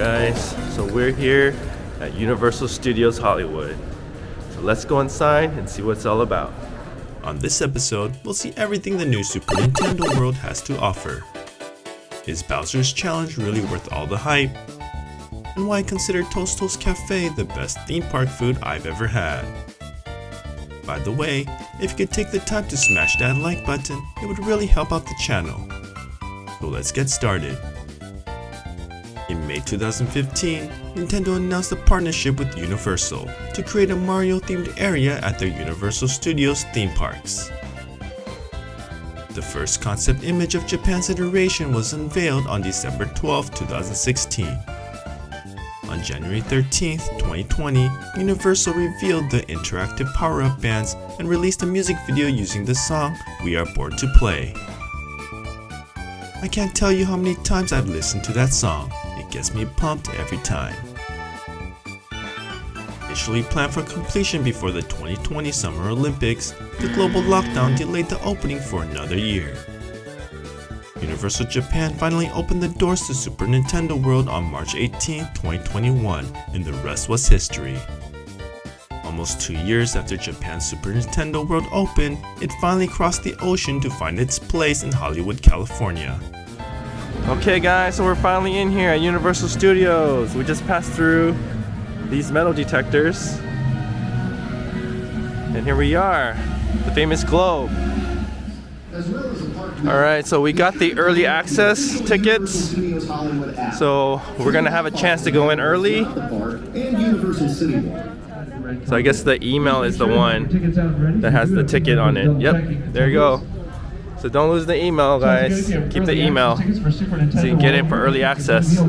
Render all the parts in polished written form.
guys, so we're here at Universal Studios Hollywood. So let's go inside and see what it's all about. On this episode, we'll see everything the new Super Nintendo World has to offer. Is Bowser's Challenge really worth all the hype? And why I consider Toast Toast Cafe the best theme park food I've ever had. By the way, if you could take the time to smash that like button, it would really help out the channel. So let's get started. In May 2015, Nintendo announced a partnership with Universal to create a Mario-themed area at their Universal Studios theme parks. The first concept image of Japan's iteration was unveiled on December 12, 2016. On January 13, 2020, Universal revealed the interactive power-up bands and released a music video using the song We Are Born to Play. I can't tell you how many times I've listened to that song. It gets me pumped every time. Initially planned for completion before the 2020 Summer Olympics, the global lockdown delayed the opening for another year. Universal Japan finally opened the doors to Super Nintendo World on March 18, 2021, and the rest was history. Almost 2 years after Japan's Super Nintendo World opened, it finally crossed the ocean to find its place in Hollywood, California. Okay guys, so we're finally in here at Universal Studios. We just passed through these metal detectors. And here we are, the famous globe. Alright, so we got the early access tickets. So we're gonna have a chance to go in early. So I guess the email is the one that has the ticket on it. Yep, there you go. So don't lose the email, guys. Keep the email so you can get in for early access. So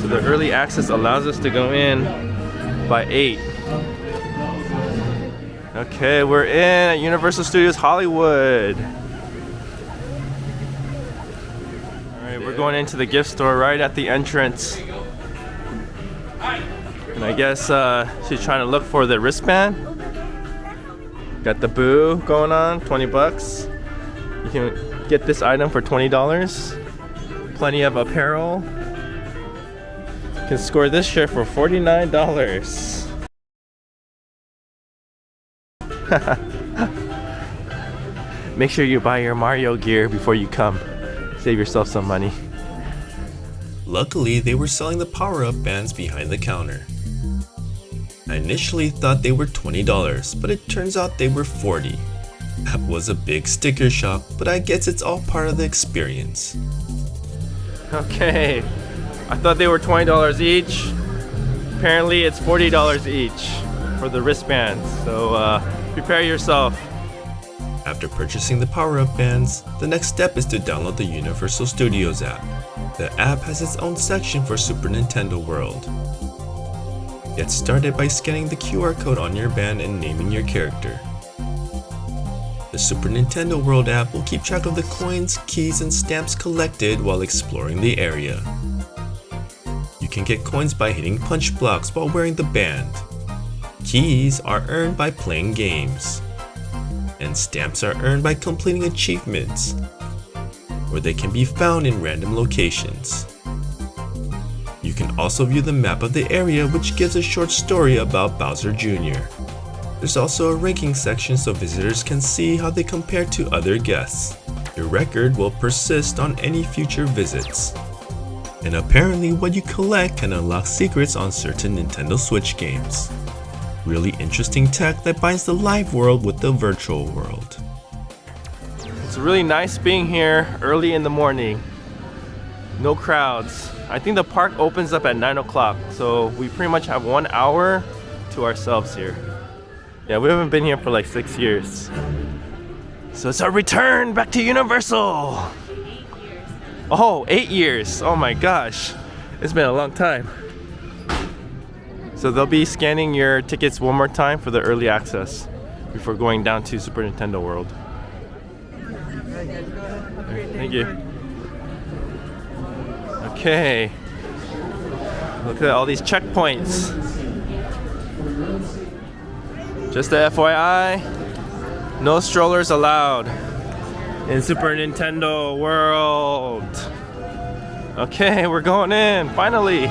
the early access allows us to go in by 8. Okay, we're in at Universal Studios Hollywood. Alright, we're going into the gift store right at the entrance. And I guess she's trying to look for the wristband. Got the Boo going on, 20 bucks. You can get this item for $20. Plenty of apparel. You can score this shirt for $49. Make sure you buy your Mario gear before you come. Save yourself some money. Luckily, they were selling the power-up bands behind the counter. I initially thought they were $20, but it turns out they were $40. That was a big sticker shock, but I guess it's all part of the experience. Okay, I thought they were $20 each. Apparently it's $40 each for the wristbands, so prepare yourself. After purchasing the power-up bands, the next step is to download the Universal Studios app. The app has its own section for Super Nintendo World. Get started by scanning the QR code on your band and naming your character. The Super Nintendo World app will keep track of the coins, keys, and stamps collected while exploring the area. You can get coins by hitting punch blocks while wearing the band. Keys are earned by playing games. And stamps are earned by completing achievements, where they can be found in random locations. You can also view the map of the area, which gives a short story about Bowser Jr. There's also a ranking section so visitors can see how they compare to other guests. Your record will persist on any future visits. And apparently what you collect can unlock secrets on certain Nintendo Switch games. Really interesting tech that binds the live world with the virtual world. It's really nice being here early in the morning. No crowds. I think the park opens up at 9 o'clock, so we pretty much have 1 hour to ourselves here. Yeah, we haven't been here for like 6 years. So it's our return back to Universal. Oh, 8 years. Oh my gosh. It's been a long time. So they'll be scanning your tickets one more time for the early access before going down to Super Nintendo World. Thank you. Okay. Look at all these checkpoints. Just a FYI, no strollers allowed in Super Nintendo World. Okay, we're going in, finally.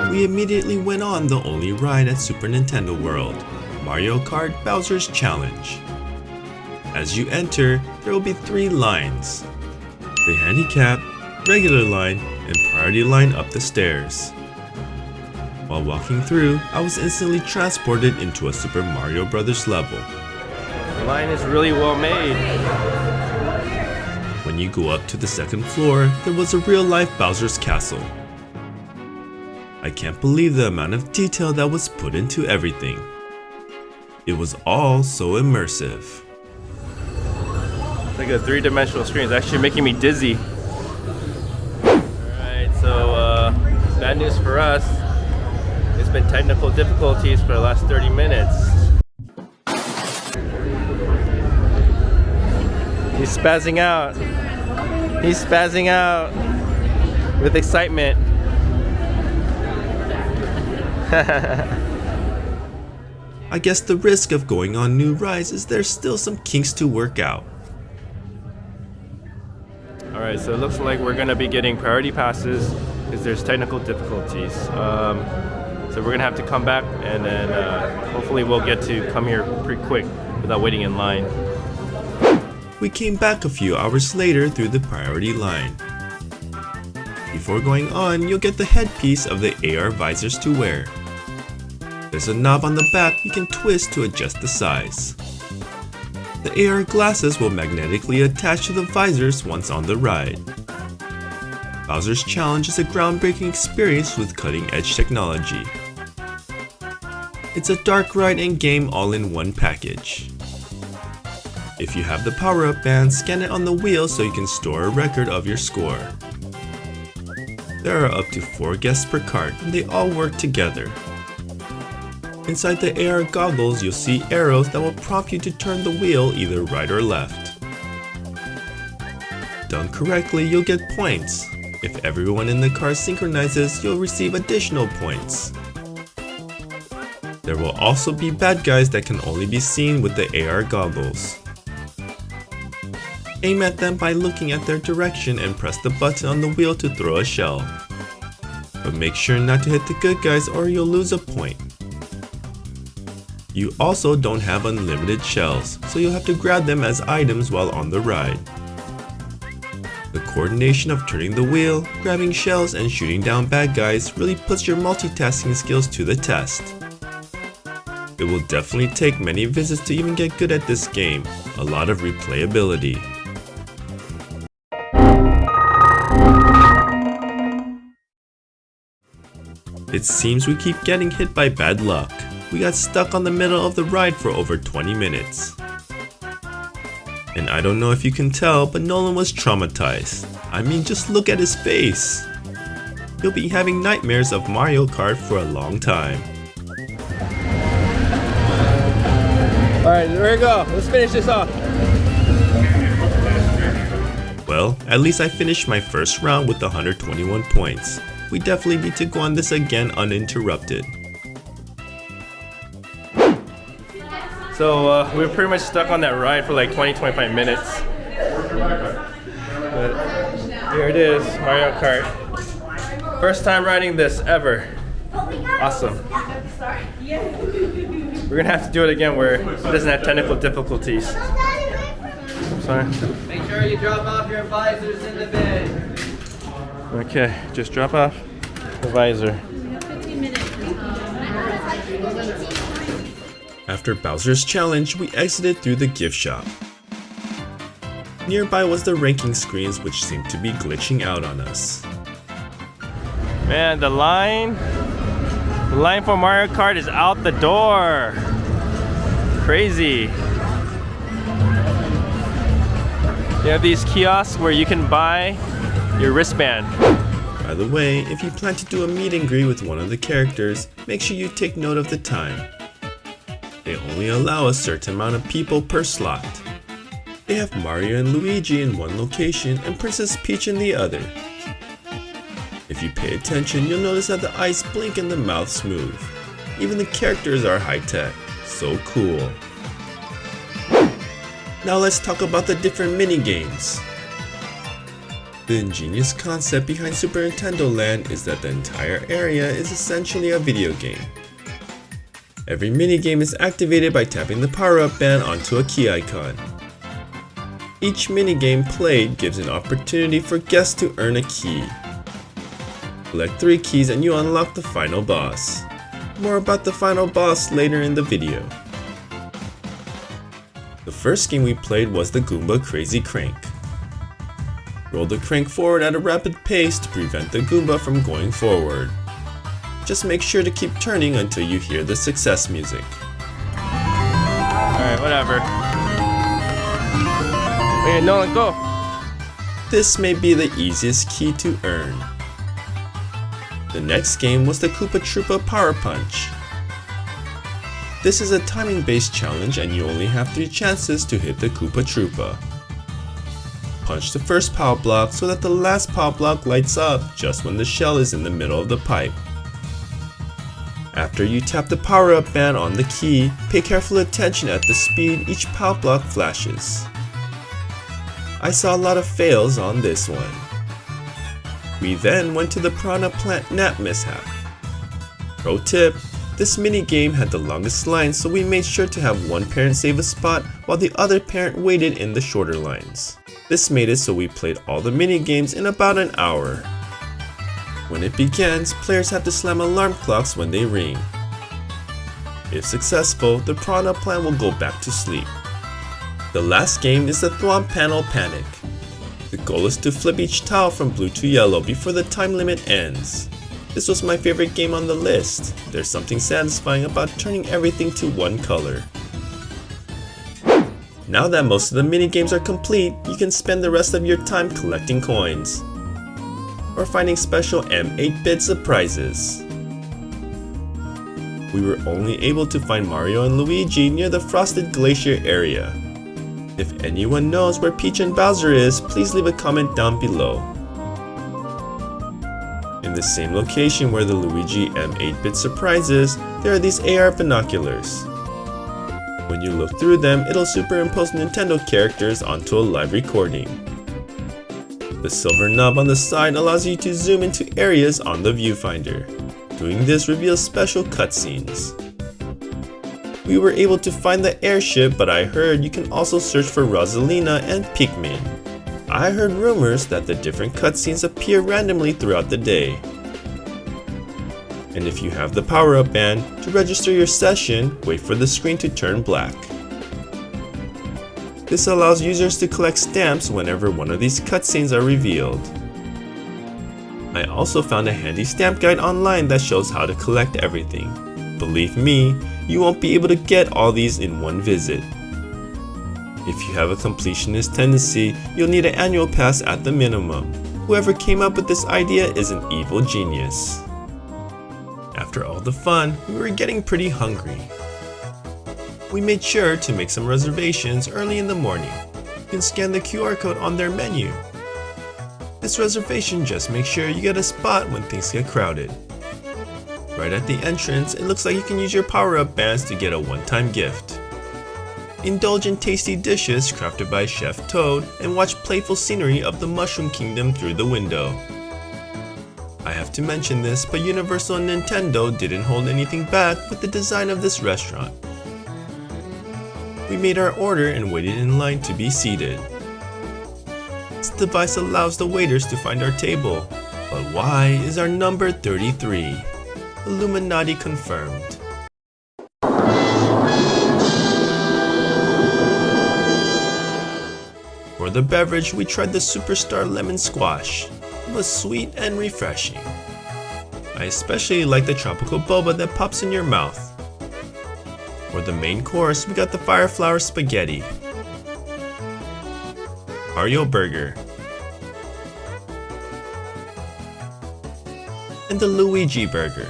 We immediately went on the only ride at Super Nintendo World, Mario Kart Bowser's Challenge. As you enter, there will be 3 lines: the handicap, regular line, and priority line up the stairs. While walking through, I was instantly transported into a Super Mario Bros. Level. The line is really well made. When you go up to the 2nd floor, there was a real-life Bowser's Castle. I can't believe the amount of detail that was put into everything. It was all so immersive. It's like a 3-dimensional screen. It's actually making me dizzy. Alright, so bad news for us. It's been technical difficulties for the last 30 minutes. He's spazzing out. He's spazzing out with excitement. I guess the risk of going on new rides is there's still some kinks to work out. Alright, so it looks like we're going to be getting priority passes because there's technical difficulties. So we're going to have to come back and then hopefully we'll get to come here pretty quick without waiting in line. We came back a few hours later through the priority line. Before going on, you'll get the headpiece of the AR visors to wear. There's a knob on the back you can twist to adjust the size. The AR glasses will magnetically attach to the visors once on the ride. Bowser's Challenge is a groundbreaking experience with cutting-edge technology. It's a dark ride and game all in one package. If you have the power-up band, scan it on the wheel so you can store a record of your score. There are up to 4 guests per cart and they all work together. Inside the AR goggles, you'll see arrows that will prompt you to turn the wheel either right or left. Done correctly, you'll get points. If everyone in the car synchronizes, you'll receive additional points. There will also be bad guys that can only be seen with the AR goggles. Aim at them by looking at their direction and press the button on the wheel to throw a shell. But make sure not to hit the good guys or you'll lose a point. You also don't have unlimited shells, so you'll have to grab them as items while on the ride. The coordination of turning the wheel, grabbing shells, and shooting down bad guys really puts your multitasking skills to the test. It will definitely take many visits to even get good at this game, a lot of replayability. It seems we keep getting hit by bad luck. We got stuck on the middle of the ride for over 20 minutes. And I don't know if you can tell, but Nolan was traumatized. I mean, just look at his face. He'll be having nightmares of Mario Kart for a long time. Alright, there we go. Let's finish this off. Well, at least I finished my first round with 121 points. We definitely need to go on this again uninterrupted. So we were pretty much stuck on that ride for like 20-25 minutes. But here it is, Mario Kart. First time riding this ever. Awesome. We're gonna have to do it again where it doesn't have technical difficulties. Sorry. Make sure you drop off your visors in the bin. Okay, just drop off the visor. After Bowser's Challenge, we exited through the gift shop. Nearby was the ranking screens which seemed to be glitching out on us. Man, the line for Mario Kart is out the door. Crazy. They have these kiosks where you can buy your wristband. By the way, if you plan to do a meet and greet with one of the characters, make sure you take note of the time. They only allow a certain amount of people per slot. They have Mario and Luigi in one location and Princess Peach in the other. If you pay attention, you'll notice that the eyes blink and the mouths move. Even the characters are high-tech. So cool. Now let's talk about the different mini-games. The ingenious concept behind Super Nintendo Land is that the entire area is essentially a video game. Every minigame is activated by tapping the power-up band onto a key icon. Each minigame played gives an opportunity for guests to earn a key. Collect 3 keys and you unlock the final boss. More about the final boss later in the video. The first game we played was the Goomba Crazy Crank. Roll the crank forward at a rapid pace to prevent the Goomba from going forward. Just make sure to keep turning until you hear the success music. Alright, whatever. Okay, no, let go. This may be the easiest key to earn. The next game was the Koopa Troopa Power Punch. This is a timing-based challenge and you only have 3 chances to hit the Koopa Troopa. Punch the first power block so that the last power block lights up just when the shell is in the middle of the pipe. After you tap the power-up band on the key, pay careful attention at the speed each power block flashes. I saw a lot of fails on this one. We then went to the Piranha Plant Nap mishap. Pro tip, this mini game had the longest line, so we made sure to have one parent save a spot while the other parent waited in the shorter lines. This made it so we played all the mini games in about an hour. When it begins, players have to slam alarm clocks when they ring. If successful, the Piranha Plant will go back to sleep. The last game is the Thwomp Panel Panic. The goal is to flip each tile from blue to yellow before the time limit ends. This was my favorite game on the list. There's something satisfying about turning everything to one color. Now that most of the minigames are complete, you can spend the rest of your time collecting coins or finding special M8-bit surprises. We were only able to find Mario and Luigi near the Frosted Glacier area. If anyone knows where Peach and Bowser is, please leave a comment down below. In the same location where the Luigi M8-bit surprise is, there are these AR binoculars. When you look through them, it'll superimpose Nintendo characters onto a live recording. The silver knob on the side allows you to zoom into areas on the viewfinder. Doing this reveals special cutscenes. We were able to find the airship, but I heard you can also search for Rosalina and Pikmin. I heard rumors that the different cutscenes appear randomly throughout the day. And if you have the power-up band, to register your session, wait for the screen to turn black. This allows users to collect stamps whenever one of these cutscenes are revealed. I also found a handy stamp guide online that shows how to collect everything. Believe me, you won't be able to get all these in one visit. If you have a completionist tendency, you'll need an annual pass at the minimum. Whoever came up with this idea is an evil genius. After all the fun, we were getting pretty hungry. We made sure to make some reservations early in the morning. You can scan the QR code on their menu. This reservation just makes sure you get a spot when things get crowded. Right at the entrance, it looks like you can use your power-up bands to get a one-time gift. Indulge in tasty dishes crafted by Chef Toad and watch playful scenery of the Mushroom Kingdom through the window. I have to mention this, but Universal and Nintendo didn't hold anything back with the design of this restaurant. We made our order and waited in line to be seated. This device allows the waiters to find our table, but why is our number 33? Illuminati confirmed. For the beverage, we tried the Superstar Lemon Squash. It was sweet and refreshing. I especially like the tropical boba that pops in your mouth. For the main course, we got the Fire Flower Spaghetti, Mario Burger, and the Luigi burger.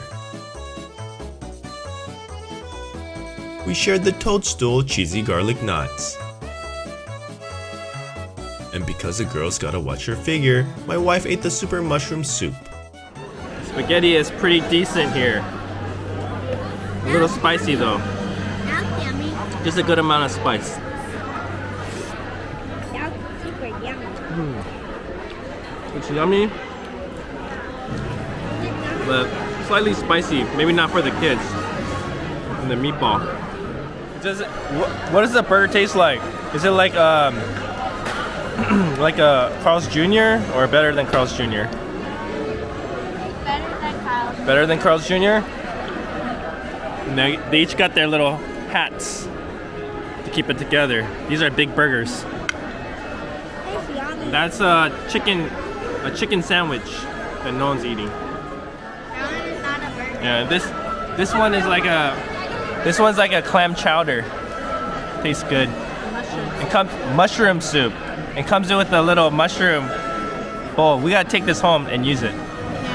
We shared the toadstool cheesy garlic knots. And because the girls gotta watch her figure, my wife ate the super mushroom soup. Spaghetti is pretty decent here. A little spicy though. That's yummy. Just a good amount of spice. That's super yummy. It's yummy, but slightly spicy. Maybe not for the kids. And the meatball. Does it? What does the burger taste like? Is it like like a Carl's Jr. or better than Carl's Jr.? It's better than Kyle's. Better than Carl's Jr. And they each got their little hats to keep it together. These are big burgers. It's yummy. That's a chicken sandwich that no one's eating. That one is not a burger. Yeah, this one is like this one's like a clam chowder. Tastes good. It comes mushroom soup. It comes in with a little mushroom bowl. We gotta take this home and use it.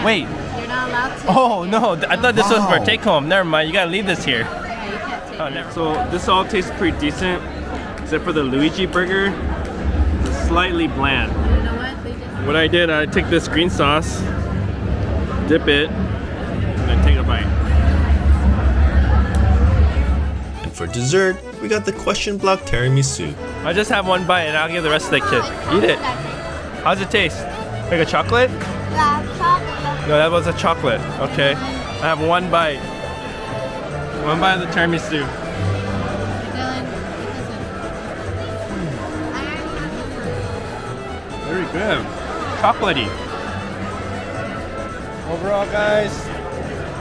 Wait. You're not allowed to. Oh no! I thought this was for take home. Never mind. You gotta leave this here. Yeah, you can't take Oh, it. never. So this all tastes pretty decent, except for the Luigi burger. It's slightly bland. You know what? They just What I did, I take this green sauce, dip it, and then take a bite. And for dessert, we got the question block tiramisu. I just have one bite and I'll give the rest to the kid. Eat it. How's it taste? Like a chocolate? Yeah, chocolate. No, that was a chocolate. Okay. I have one bite. One bite of the tiramisu. Dylan, listen. Very good. Chocolatey.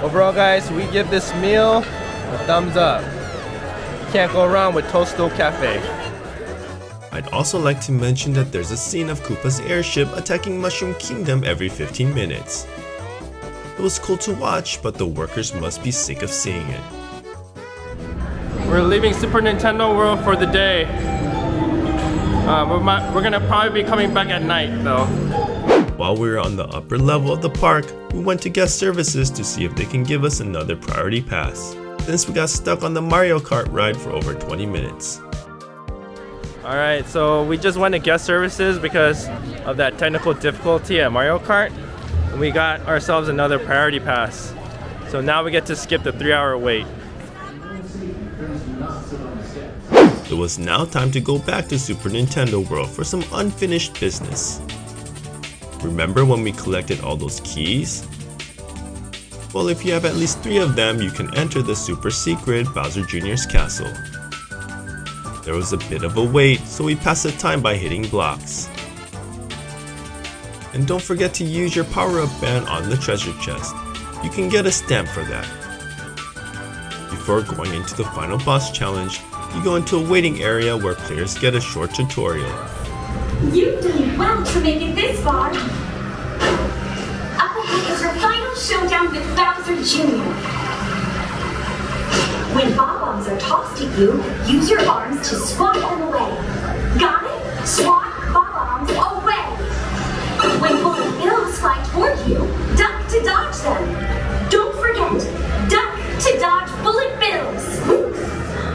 Overall guys, we give this meal a thumbs up. You can't go wrong with Toasto Cafe. I'd also like to mention that there's a scene of Koopa's airship attacking Mushroom Kingdom every 15 minutes. It was cool to watch, but the workers must be sick of seeing it. We're leaving Super Nintendo World for the day. We're gonna probably be coming back at night though. While we were on the upper level of the park, we went to guest services to see if they can give us another priority pass, since we got stuck on the Mario Kart ride for over 20 minutes. Alright, so we just went to guest services because of that technical difficulty at Mario Kart. And we got ourselves another priority pass. So now we get to skip the 3-hour wait. It was now time to go back to Super Nintendo World for some unfinished business. Remember when we collected all those keys? Well, if you have at least 3 of them, you can enter the super secret Bowser Jr.'s castle. There was a bit of a wait, so we passed the time by hitting blocks. And don't forget to use your power-up band on the treasure chest. You can get a stamp for that. Before going into the final boss challenge, you go into a waiting area where players get a short tutorial. You've done well to make it this far. Up ahead is your final showdown with Bowser Jr. When bob-ombs are tossed at you, use your arms to swat them away. Got it? Swat bob-ombs away. When bullet bills fly toward you, duck to dodge them. Don't forget, duck to dodge bullet bills.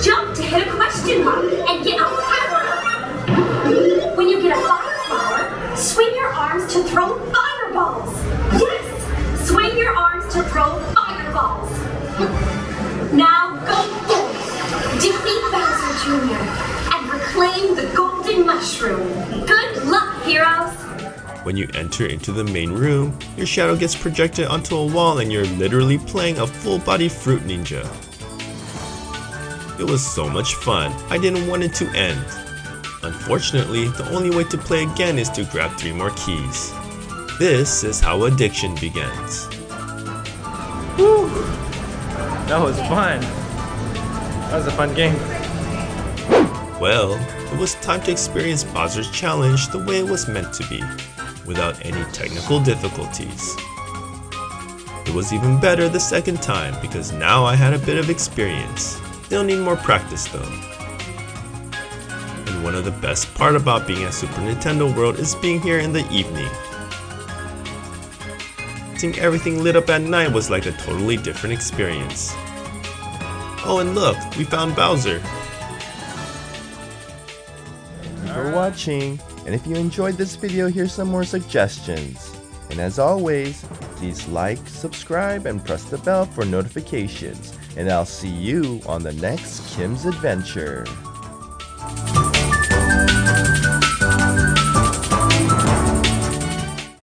Jump to hit a question mark and get a power-up. When you get a fire flower, swing your arms to throw fireballs. Yes, swing your arms to throw fireballs. Now go forth, defeat Bowser Jr., and reclaim the golden mushroom. Good luck, heroes! When you enter into the main room, your shadow gets projected onto a wall and you're literally playing a full-body Fruit Ninja. It was so much fun, I didn't want it to end. Unfortunately, the only way to play again is to grab 3 more keys. This is how addiction begins. Woo! That was fun. That was a fun game. Well, it was time to experience Bowser's challenge the way it was meant to be, without any technical difficulties. It was even better the second time because now I had a bit of experience. Still need more practice though. And one of the best part about being at Super Nintendo World is being here in the evening. Seeing everything lit up at night was like a totally different experience. Oh, and look, we found Bowser. Thank you for watching, and if you enjoyed this video, here's some more suggestions. And as always, please like, subscribe, and press the bell for notifications. And I'll see you on the next Kim's Adventure.